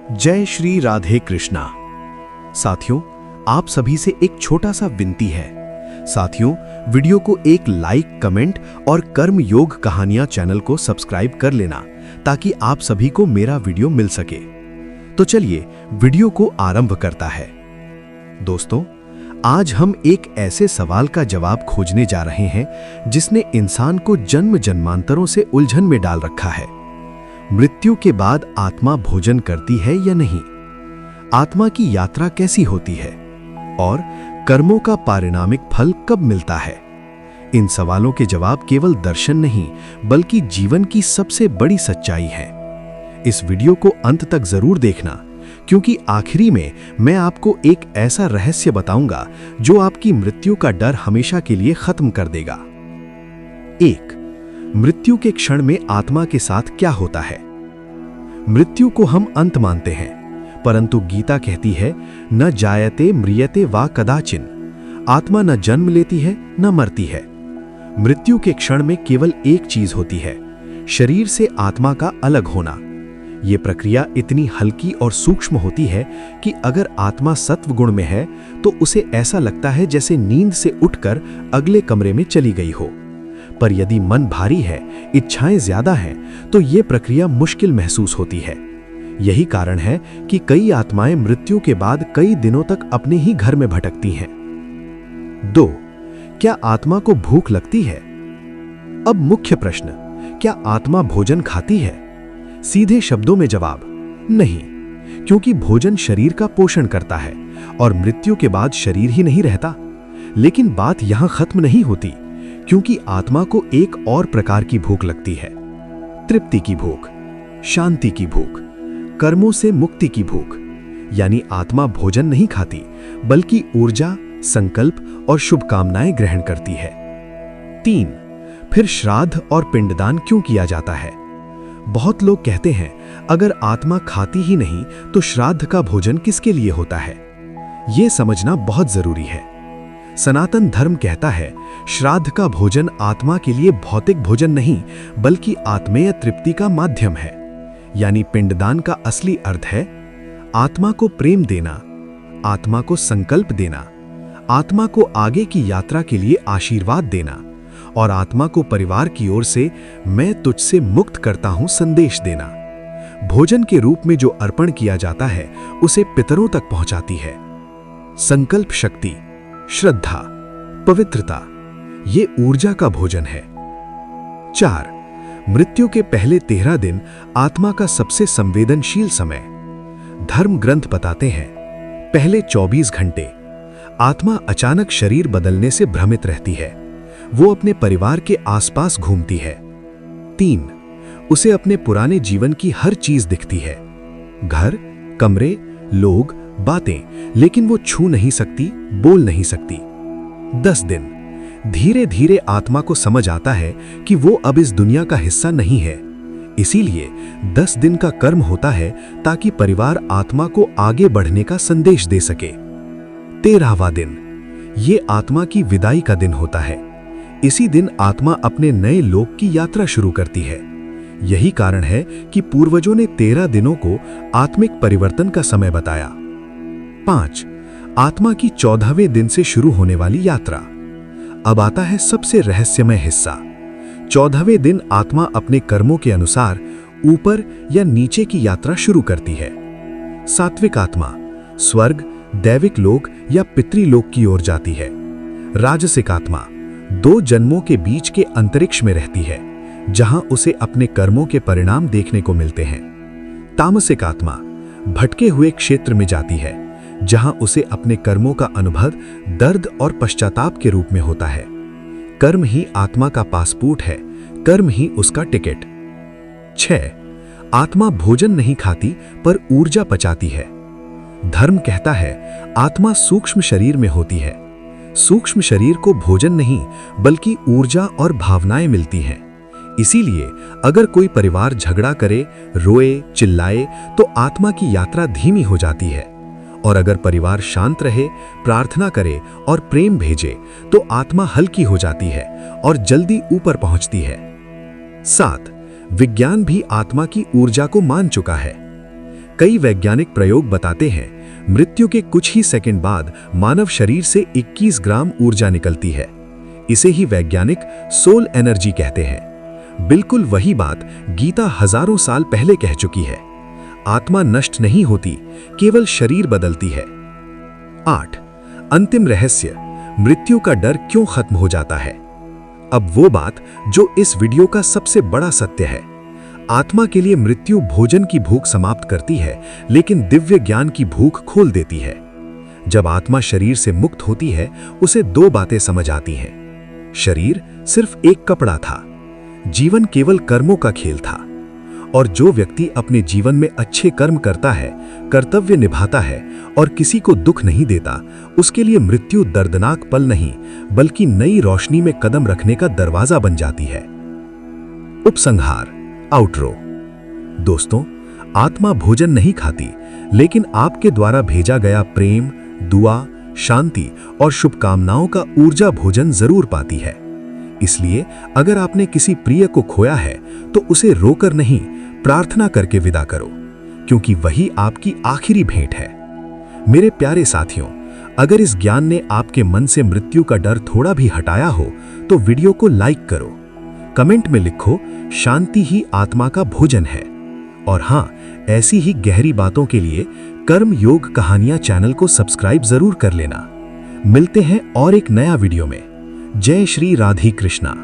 जय श्री राधे कृष्णा। साथियों, आप सभी से एक छोटा सा विनती है। साथियों, वीडियो को एक लाइक, कमेंट और कर्म योग कहानियां चैनल को सब्सक्राइब कर लेना ताकि आप सभी को मेरा वीडियो मिल सके। तो चलिए वीडियो को आरंभ करता है। दोस्तों, आज हम एक ऐसे सवाल का जवाब खोजने जा रहे हैं जिसने इंसान को जन्म जन्मांतरों से उलझन में डाल रखा है। मृत्यु के बाद आत्मा भोजन करती है या नहीं? आत्मा की यात्रा कैसी होती है? और कर्मों का पारिणामिक फल कब मिलता है? इन सवालों के जवाब केवल दर्शन नहीं बल्कि जीवन की सबसे बड़ी सच्चाई है। इस वीडियो को अंत तक जरूर देखना, क्योंकि आखिरी में मैं आपको एक ऐसा रहस्य बताऊंगा जो आपकी मृत्यु का डर हमेशा के लिए खत्म कर देगा। 1. मृत्यु के क्षण में आत्मा के साथ क्या होता है? मृत्यु को हम अंत मानते हैं, परंतु गीता कहती है, न जायते म्रियते वा कदाचिन। आत्मा न जन्म लेती है न मरती है। मृत्यु के क्षण में केवल एक चीज होती है, शरीर से आत्मा का अलग होना। यह प्रक्रिया इतनी हल्की और सूक्ष्म होती है कि अगर आत्मा सत्व गुण में है तो उसे ऐसा लगता है जैसे नींद से उठकर अगले कमरे में चली गई हो। पर यदि मन भारी है, इच्छाएं ज्यादा हैं, तो यह प्रक्रिया मुश्किल महसूस होती है। यही कारण है कि कई आत्माएं मृत्यु के बाद कई दिनों तक अपने ही घर में भटकती हैं। 2. क्या आत्मा को भूख लगती है? अब मुख्य प्रश्न, क्या आत्मा भोजन खाती है? सीधे शब्दों में जवाब नहीं, क्योंकि भोजन शरीर का पोषण करता है और मृत्यु के बाद शरीर ही नहीं रहता। लेकिन बात यहां खत्म नहीं होती, क्योंकि आत्मा को एक और प्रकार की भूख लगती है। तृप्ति की भूख, शांति की भूख, कर्मों से मुक्ति की भूख। यानी आत्मा भोजन नहीं खाती बल्कि ऊर्जा, संकल्प और शुभकामनाएं ग्रहण करती है। 3. फिर श्राद्ध और पिंडदान क्यों किया जाता है? बहुत लोग कहते हैं, अगर आत्मा खाती ही नहीं तो श्राद्ध का भोजन किसके लिए होता है? यह समझना बहुत जरूरी है। सनातन धर्म कहता है, श्राद्ध का भोजन आत्मा के लिए भौतिक भोजन नहीं बल्कि आत्मीय तृप्ति का माध्यम है। यानी पिंडदान का असली अर्थ है आत्मा को प्रेम देना, आत्मा को संकल्प देना, आत्मा को आगे की यात्रा के लिए आशीर्वाद देना और आत्मा को परिवार की ओर से मैं तुझसे मुक्त करता हूं संदेश देना। भोजन के रूप में जो अर्पण किया जाता है उसे पितरों तक पहुंचाती है। संकल्प शक्ति, श्रद्धा, पवित्रता, ये ऊर्जा का भोजन है। 4. मृत्यु के पहले 13 दिन आत्मा का सबसे संवेदनशील समय। धर्म ग्रंथ बताते हैं, पहले 24 घंटे आत्मा अचानक शरीर बदलने से भ्रमित रहती है। वो अपने परिवार के आसपास घूमती है। 3. उसे अपने पुराने जीवन की हर चीज दिखती है, घर, कमरे, लोग, बातें, लेकिन वो छू नहीं सकती, बोल नहीं सकती। 10 दिन धीरे धीरे आत्मा को समझ आता है कि वो अब इस दुनिया का हिस्सा नहीं है। इसीलिए 10 दिन का कर्म होता है ताकि परिवार आत्मा को आगे बढ़ने का संदेश दे सके। 13वां दिन ये आत्मा की विदाई का दिन होता है। इसी दिन आत्मा अपने नए लोक की यात्रा शुरू करती है। यही कारण है कि पूर्वजों ने 13 दिनों को आत्मिक परिवर्तन का समय बताया। 5. आत्मा की 14वें दिन से शुरू होने वाली यात्रा। अब आता है सबसे रहस्यमय हिस्सा। 14वें दिन आत्मा अपने कर्मों के अनुसार ऊपर या नीचे की यात्रा शुरू करती है। सात्विक आत्मा स्वर्ग, दैविक लोक या पितृलोक की ओर जाती है। राजसिक आत्मा 2 जन्मों के बीच के अंतरिक्ष में रहती है, जहां उसे अपने कर्मों के परिणाम देखने को मिलते हैं। तामसिक आत्मा भटके हुए क्षेत्र में जाती है, जहां उसे अपने कर्मों का अनुभव दर्द और पश्चाताप के रूप में होता है। कर्म ही आत्मा का पासपोर्ट है, कर्म ही उसका टिकट। 6. आत्मा भोजन नहीं खाती पर ऊर्जा पचाती है। धर्म कहता है आत्मा सूक्ष्म शरीर में होती है। सूक्ष्म शरीर को भोजन नहीं बल्कि ऊर्जा और भावनाएं मिलती हैं। इसीलिए अगर कोई परिवार झगड़ा करे, रोए, चिल्लाए तो आत्मा की यात्रा धीमी हो जाती है। और अगर परिवार शांत रहे, प्रार्थना करे और प्रेम भेजे तो आत्मा हल्की हो जाती है और जल्दी ऊपर पहुंचती है। 7. विज्ञान भी आत्मा की ऊर्जा को मान चुका है। कई वैज्ञानिक प्रयोग बताते हैं मृत्यु के कुछ ही सेकंड बाद मानव शरीर से 21 ग्राम ऊर्जा निकलती है। इसे ही वैज्ञानिक सोल एनर्जी कहते हैं। बिल्कुल वही बात गीता हजारों साल पहले कह चुकी है। आत्मा नष्ट नहीं होती, केवल शरीर बदलती है। 8. अंतिम रहस्य, मृत्यु का डर क्यों खत्म हो जाता है। अब वो बात जो इस वीडियो का सबसे बड़ा सत्य है। आत्मा के लिए मृत्यु भोजन की भूख समाप्त करती है, लेकिन दिव्य ज्ञान की भूख खोल देती है। जब आत्मा शरीर से मुक्त होती है, उसे दो बातें समझ आती हैं। शरीर सिर्फ एक कपड़ा था, जीवन केवल कर्मों का खेल था। और जो व्यक्ति अपने जीवन में अच्छे कर्म करता है, कर्तव्य निभाता है और किसी को दुख नहीं देता, उसके लिए मृत्यु दर्दनाक पल नहीं, बल्कि नई रोशनी में कदम रखने का दरवाजा बन जाती है। उपसंहार, आउटरो। दोस्तों, आत्मा भोजन नहीं खाती, लेकिन आपके द्वारा भेजा गया प्रेम, दुआ, शांति और शुभकामनाओं का ऊर्जा भोजन जरूर पाती है। इसलिए अगर आपने किसी प्रिय को खोया है तो उसे रोकर नहीं, प्रार्थना करके विदा करो, क्योंकि वही आपकी आखिरी भेंट है। मेरे प्यारे साथियों, अगर इस ज्ञान ने आपके मन से मृत्यु का डर थोड़ा भी हटाया हो तो वीडियो को लाइक करो, कमेंट में लिखो शांति ही आत्मा का भोजन है। और हाँ, ऐसी ही गहरी बातों के लिए कर्म योग कहानियां चैनल को सब्सक्राइब जरूर कर लेना। मिलते हैं और एक नया वीडियो में। जय श्री राधे कृष्णा।